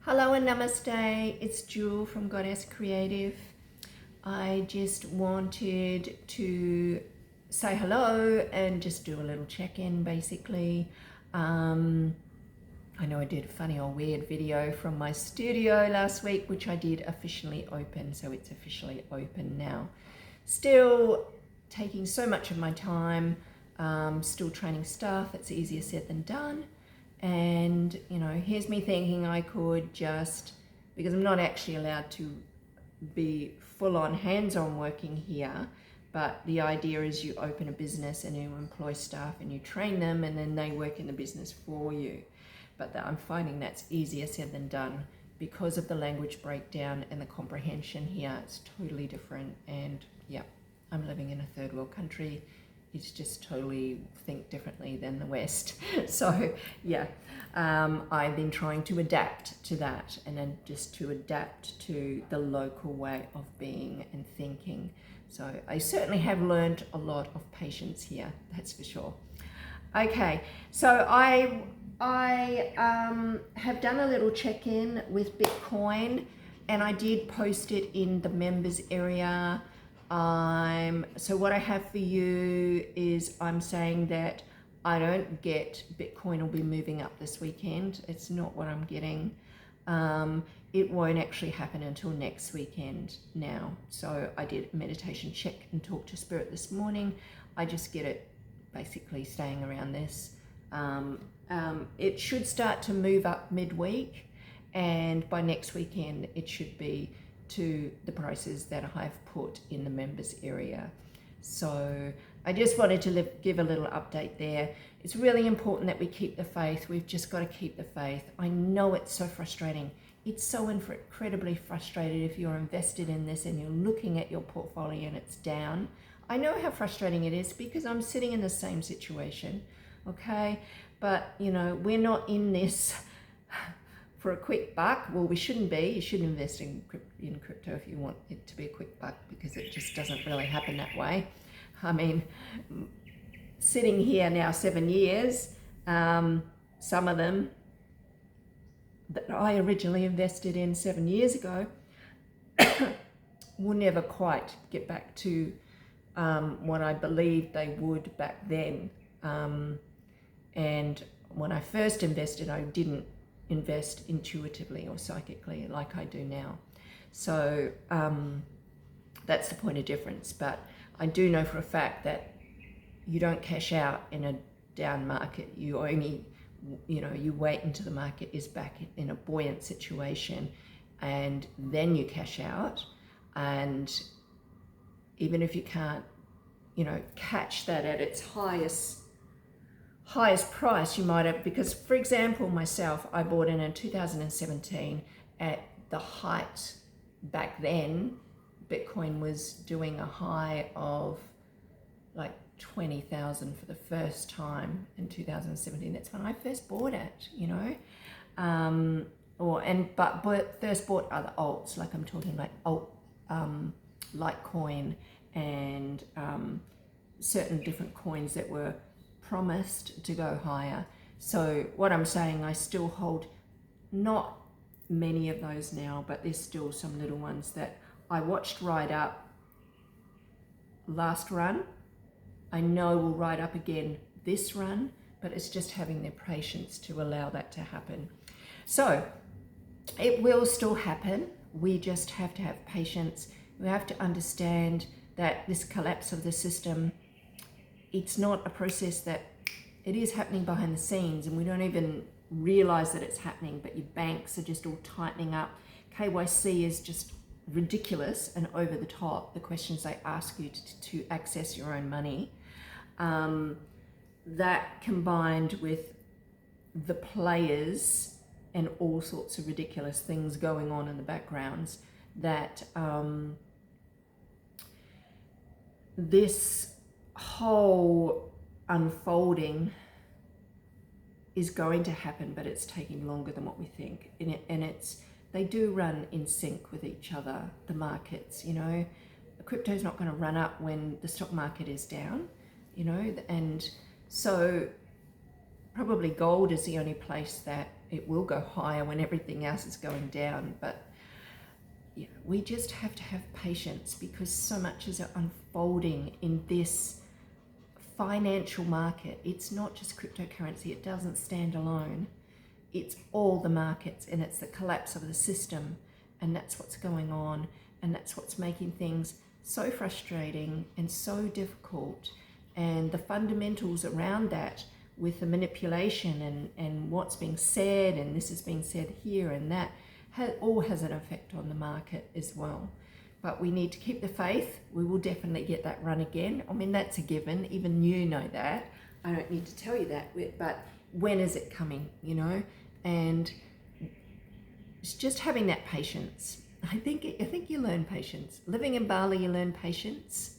Hello and namaste, it's Jewel from Goddess Creative. I just wanted to say hello and just do a little check-in basically. I know I did a funny or weird video from my studio last week, which I did officially open, so it's officially open now. Still taking so much of my time, still training staff. It's easier said than done. And, you know, here's me thinking I could just, because I'm not actually allowed to be full-on hands-on working here, but the idea is you open a business and you employ staff and you train them and then they work in the business for you. But I'm finding that's easier said than done because of the language breakdown and the comprehension here. It's totally different. And yeah, I'm living in a third world country. It's just totally think differently than the West. So yeah, I've been trying to adapt to that and then just to adapt to the local way of being and thinking. So I certainly have learned a lot of patience here, that's for sure. Okay, so I have done a little check-in with Bitcoin and I did post it in the members area. So what I have for you is I'm saying that I don't get Bitcoin will be moving up this weekend. It's not what I'm getting. It won't actually happen until next weekend now. So I did a meditation check and talk to Spirit this morning. I just get it basically staying around this. It should start to move up midweek, and by next weekend it should be to the prices that I've put in the members area. So I just wanted to give a little update there. It's really important that we keep the faith. We've just got to keep the faith. I know it's so frustrating. It's so incredibly frustrating if you're invested in this and you're looking at your portfolio and it's down. I know how frustrating it is because I'm sitting in the same situation, okay? But, you know, we're not in this for a quick buck. Well, we shouldn't be. You should invest in crypto if you want it to be a quick buck, because it just doesn't really happen that way. I mean, sitting here now 7 years, some of them that I originally invested in 7 years ago will never quite get back to what I believed they would back then. And when I first invested, I didn't invest intuitively or psychically like I do now. So that's the point of difference. But I do know for a fact that you don't cash out in a down market. You only, you wait until the market is back in a buoyant situation and then you cash out. And even if you can't, catch that at its highest price, you might have, because for example, myself, I bought in 2017 at the height. Back then, Bitcoin was doing a high of like 20,000 for the first time in 2017. That's when I first bought it, but first bought other alts, like I'm talking like Litecoin and certain different coins that were promised to go higher. So what I'm saying, I still hold not many of those now, but there's still some little ones that I watched ride up last run. I know will ride up again this run, but it's just having their patience to allow that to happen. So it will still happen. We just have to have patience. We have to understand that this collapse of the system, it's not a process that it is happening behind the scenes and we don't even realize that it's happening, but your banks are just all tightening up. KYC is just ridiculous and over the top, the questions they ask you to access your own money. That combined with the players and all sorts of ridiculous things going on in the backgrounds, that this whole unfolding is going to happen, but it's taking longer than what we think. They do run in sync with each other, the markets, Crypto's not going to run up when the stock market is down, and so probably gold is the only place that it will go higher when everything else is going down. But yeah, we just have to have patience because so much is unfolding in this financial market. It's not just cryptocurrency. It doesn't stand alone. It's all the markets, and it's the collapse of the system, and that's what's going on, and that's what's making things so frustrating and so difficult. And the fundamentals around that, with the manipulation and what's being said, and this is being said here and that, all has an effect on the market as well. But we need to keep the faith. We will definitely get that run again. I mean, that's a given. Even you know that. I don't need to tell you that. But when is it coming, you know? And it's just having that patience. I think you learn patience. Living in Bali, you learn patience.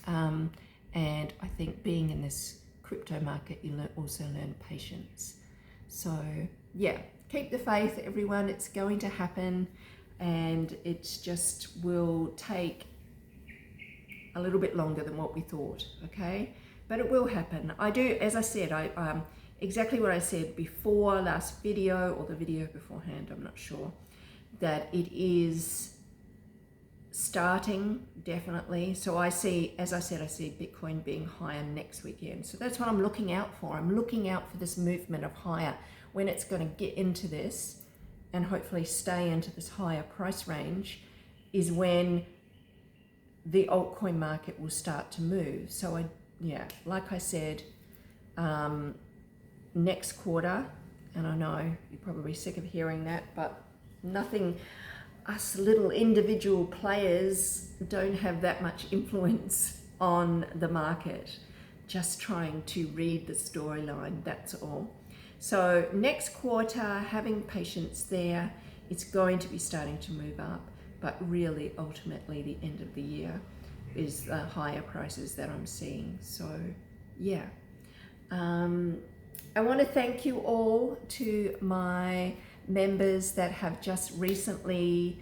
And I think being in this crypto market, you also learn patience. So yeah, keep the faith, everyone. It's going to happen. And it just will take a little bit longer than what we thought, okay? But it will happen. I do, as I said, exactly what I said before last video, or the video beforehand, I'm not sure, that it is starting, definitely. So I see, as I said, I see Bitcoin being higher next weekend. So that's what I'm looking out for. I'm looking out for this movement of higher, when it's going to get into this and hopefully stay into this higher price range, is when the altcoin market will start to move. So like I said, next quarter, and I know you're probably sick of hearing that, but nothing, us little individual players don't have that much influence on the market, just trying to read the storyline, that's all. So next quarter, having patience there, it's going to be starting to move up, but really ultimately the end of the year is the higher prices that I'm seeing. So yeah, I want to thank you all, to my members that have just recently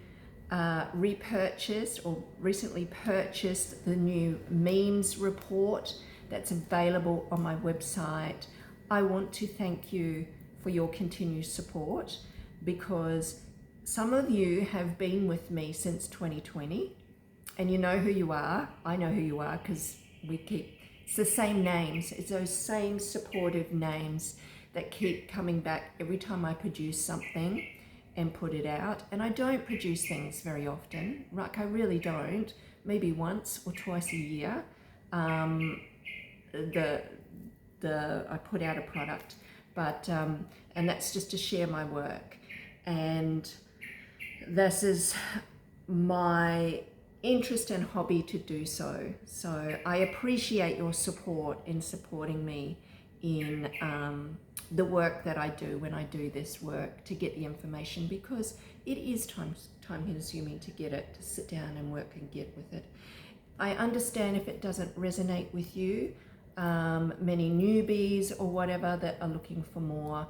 repurchased or recently purchased the new memes report that's available on my website. I want to thank you for your continued support, because some of you have been with me since 2020, and you know who you are. I know who you are, because it's the same names. It's those same supportive names that keep coming back every time I produce something and put it out. And I don't produce things very often, like I really don't, maybe once or twice a year. I put out a product, but and that's just to share my work, and this is my interest and hobby to do so. So I appreciate your support in supporting me in the work that I do when I do this work to get the information, because it is time consuming to get it, to sit down and work and get with it. I understand if it doesn't resonate with you, many newbies or whatever that are looking for more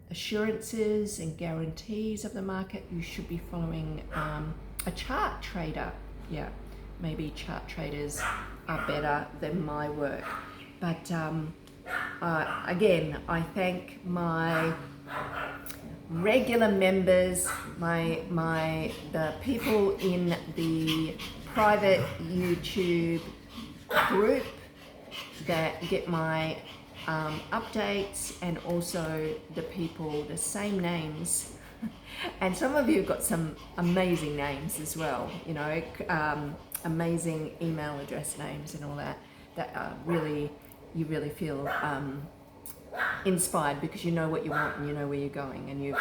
assurances and guarantees of the market. You should be following a chart trader. Yeah, maybe chart traders are better than my work. But again, I thank my regular members, the people in the private YouTube group that get my updates, and also the people, the same names. And some of you have got some amazing names as well, you know, amazing email address names and all that, that are really, you really feel inspired, because you know what you want and you know where you're going, and you've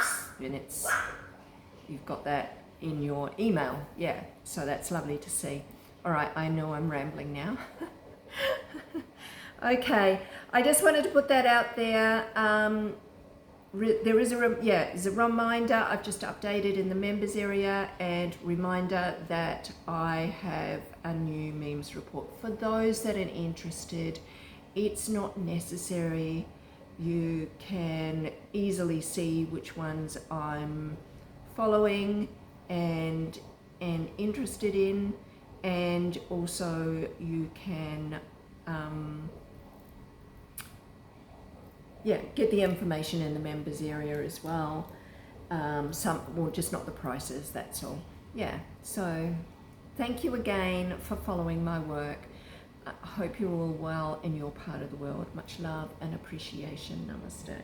got that in your email. Yeah, so that's lovely to see. All right, I know I'm rambling now. Okay, I just wanted to put that out there. There is a reminder. I've just updated in the members area, and reminder that I have a new memes report. For those that are interested, it's not necessary. You can easily see which ones I'm following and interested in, and also you can yeah, get the information in the members area as well. Well, just not the prices, that's all. Yeah, so thank you again for following my work. I hope you're all well in your part of the world. Much love and appreciation. Namaste.